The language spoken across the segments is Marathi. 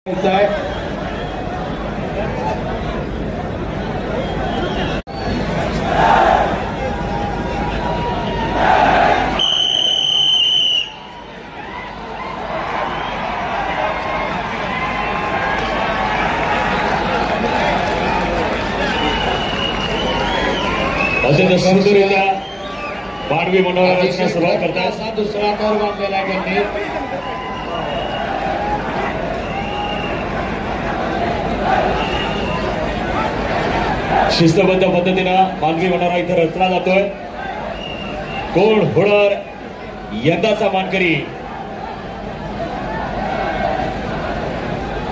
अत्यंत सुंदररित्या मानवी मनोरंजनाची सुरुवात करतात. दुसरा कर बांधलेला आहे त्यांनी. शिस्तबद्ध पद्धतीनं मानवी मनोरा इथं रचला जातोय. कोण होणार यंदाचा मानकरी?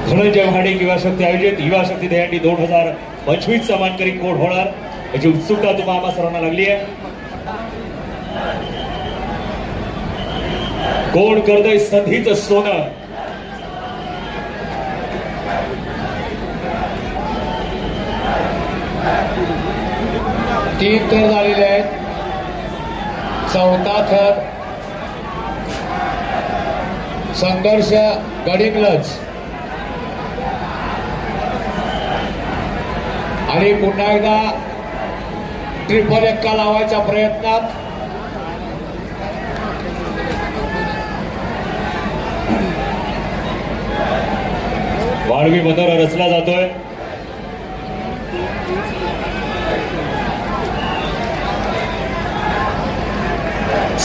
धनंजय महाडिक युवा शक्ती आयोजित युवा शक्ती दहीहंडी 2025 चा मानकरी कोण होणार याची उत्सुकता तुम्हा आम्हा सर्वांना लागली आहे. कोण करतोय संधीचं सोनं? तीन थर झालेले आहेत. चौथा थर संघर्ष गडिंग्लज आणि पुन्हा एकदा ट्रिपल एक्का लावायच्या प्रयत्नात वाळवी मनोरा रचला जातोय.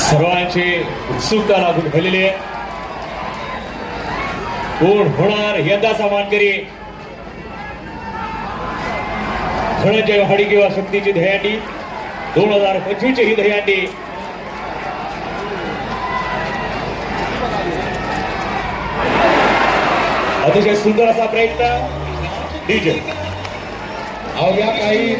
सर्वांची उत्सुकता लागून झालेली आहे. कोण होणार यंदाचा मानकरी? धनंजय महाडिक युवा शक्तीची दहीहंडी 2025 ची ही दहीहंडी अतिशय सुंदर असा प्रयत्न. डीजे अवघ्या काही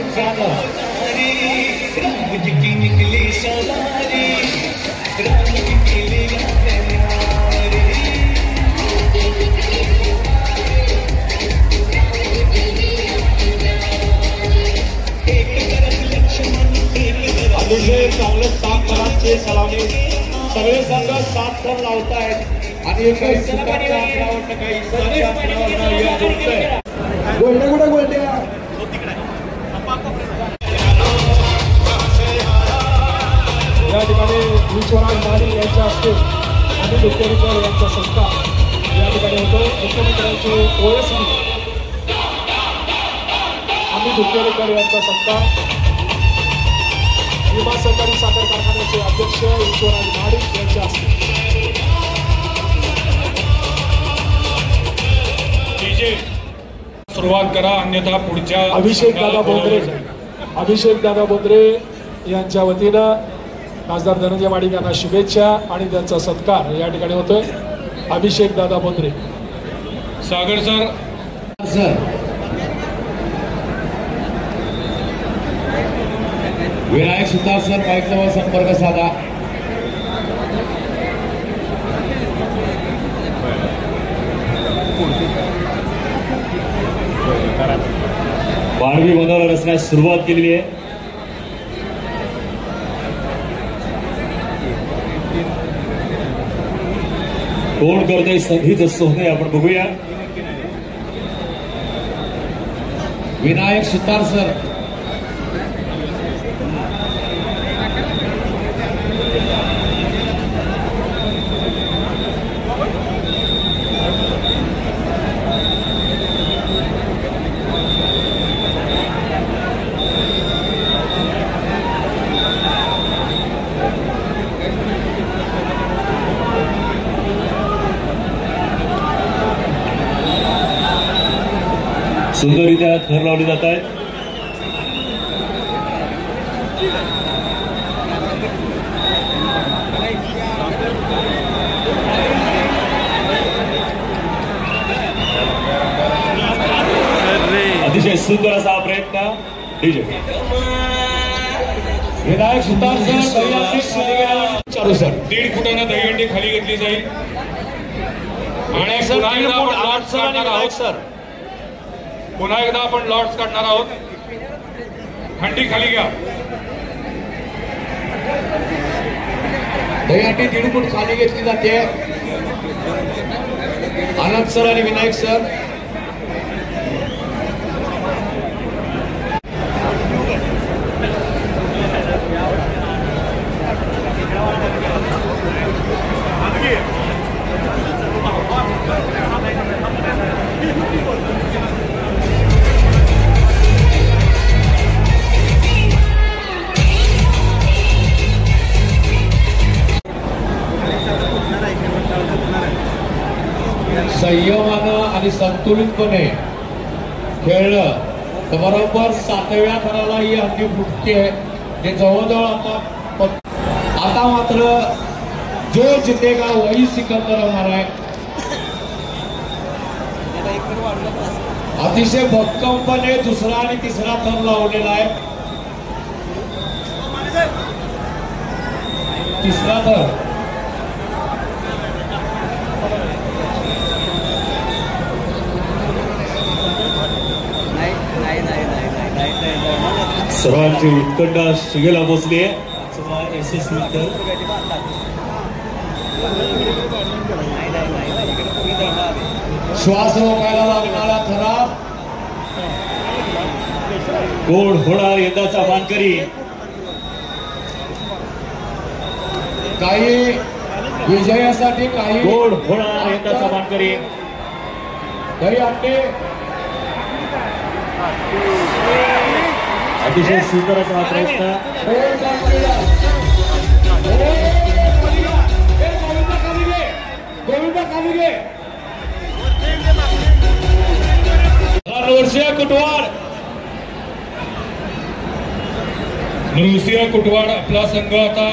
अतिशय चांगलं 7 थरांचे सलामी सगळे संघ 7 थर लावतायत आणि काही सुताच्या अंतरावर काही इंचाच्या अंतरावर या जोडतंय. गोल्ड्या कुठे गोल्ड्या या ठिकाणी विश्वराज महाडिक यांच्या हस्ते अमित उपकेरीकर यांचा सत्कार या ठिकाणी होतो. मुख्यमंत्र्यांचे ओएसडी अमित उपकेरीकर यांचा सत्कार. विमा सहकारी साखर कारखान्याचे अध्यक्ष विश्वराज महाडिक यांच्या हस्ते. सुरुवात करा अन्यथा पुढच्या अभिषेक दादा बोंद्रे यांच्या वतीनं खासदार धनंजय महाडिक यांना शुभेच्छा आणि त्यांचा सत्कार या ठिकाणी होतोय. अभिषेक दादा बोंद्रे. सागर सर विनायक सुतार सर माईकजवळ संपर्क साधा. वाळवी मनोरा रचण्यास सुरुवात केलेली आहे. कोण करतोय संधीचं सोनं आपण बघूया. विनायक सुतार सर सुंदररित्या थर लावले जात आहेत. अतिशय सुंदर असा हा प्रयत्न. डीजे विनायक सुतार सर चालू सर. 1.5 फुटानं दहीहंडी खाली घेतली जाईल आणि पुन्हा एकदा आपण लॉट्स काढणार आहोत. हंडी खाली घ्या. दहीहंडी 1.5 फूट खाली घेतली जाते. आनंद सर आणि विनायक सर. संयमानं आणि संतुलितपणे खेळलं तर बरोबर 7व्या थराला ही हंडी फुटते. जे जवळजवळ आता मात्र जो जितेगा वही सिकंदर होणार आहे. अतिशय भक्कमपणे दुसरा आणि तिसरा थर लावलेला आहे. तिसरा थर सर्वांची उत्कंठा शिगेला पोचली आहे. यशस्वी श्वास रोखायला लागणारा थरा कोण होणार यंदाचा मानकरी. काही विजयासाठी काही कोण होणार यंदाचा मानकरी. काही अंडे अतिशय सुंदर असा हा प्रयत्न. नृसिंह कुटवाड नृसिंह कुटवाड आपला संघ आता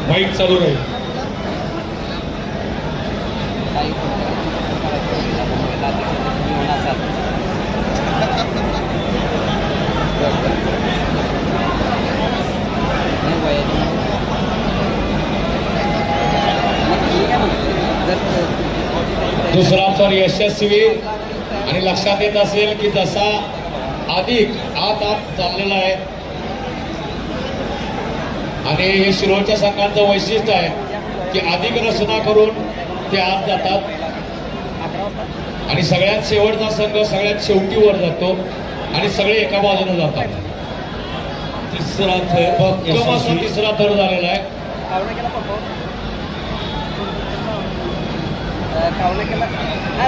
माईक चालू राहील. दुसरा थर यशस्वी आणि लक्षात येत असेल की जसा अधिक आत चाललेला आहे आणि हे शिरोळच्या संघाचं वैशिष्ट्य आहे की अधिक रचना करून ते आत जातात आणि सगळ्यात शेवटचा संघ सगळ्यात शेवटी वर जातो आणि सगळे एका बाजूने जातात. तिसरा थर तिसरा थर झालेला आहे.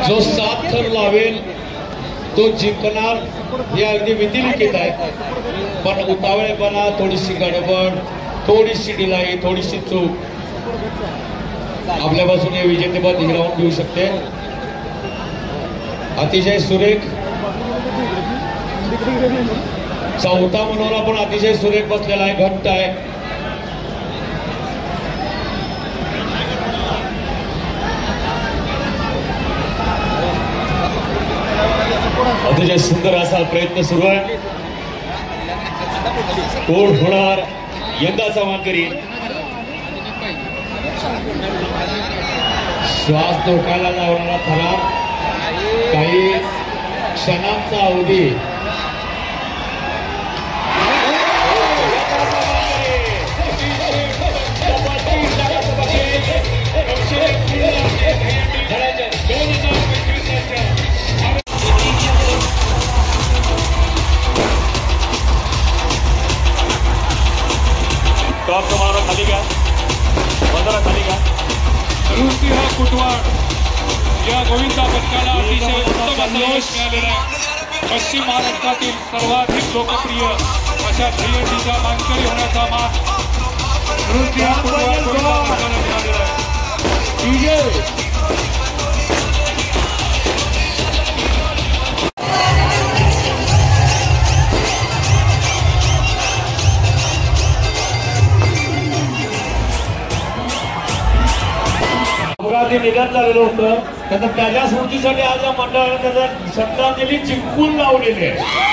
जो 7 थर लावेल तो जिंकणार हे अगदी विधिलिखित आहे. पण उतावळेपणा, थोडीशी गडबड, थोडीशी ढिलाई, थोडीशी चूक आपल्यापासून हे विजेतेपद हिरावून घेऊ शकते. अतिशय सुरेख चौथा मनोरा पण अतिशय सुरेख बसलेला आहे, घट्ट आहे. अतिशय सुंदर असा प्रयत्न सुरू आहे. कोण होणार यंदाचा मानकरी. श्वास धोक्याला लावणारा थरा, काही क्षणांचा अवधी. टॉप तुम्हाला खाली घ्या, बाजारा खाली घ्या. नृसिंह कुटवाड या गोविंदा पथकाला अतिशय उत्तम असं यश मिळालेलं आहे. पश्चिम महाराष्ट्रातील सर्वाधिक लोकप्रिय अशा ध्येयटीचा मानकरी होण्याचा मान नृसिंह कुटवाड गोविंदा पथकाला मिळालेला आहे. अपघाती निधन झालेलं होतं. त्याच्या स्मृतीसाठी आज या मंडळाने त्याचा श्रद्धांजली जिंकून लावलेली आहे.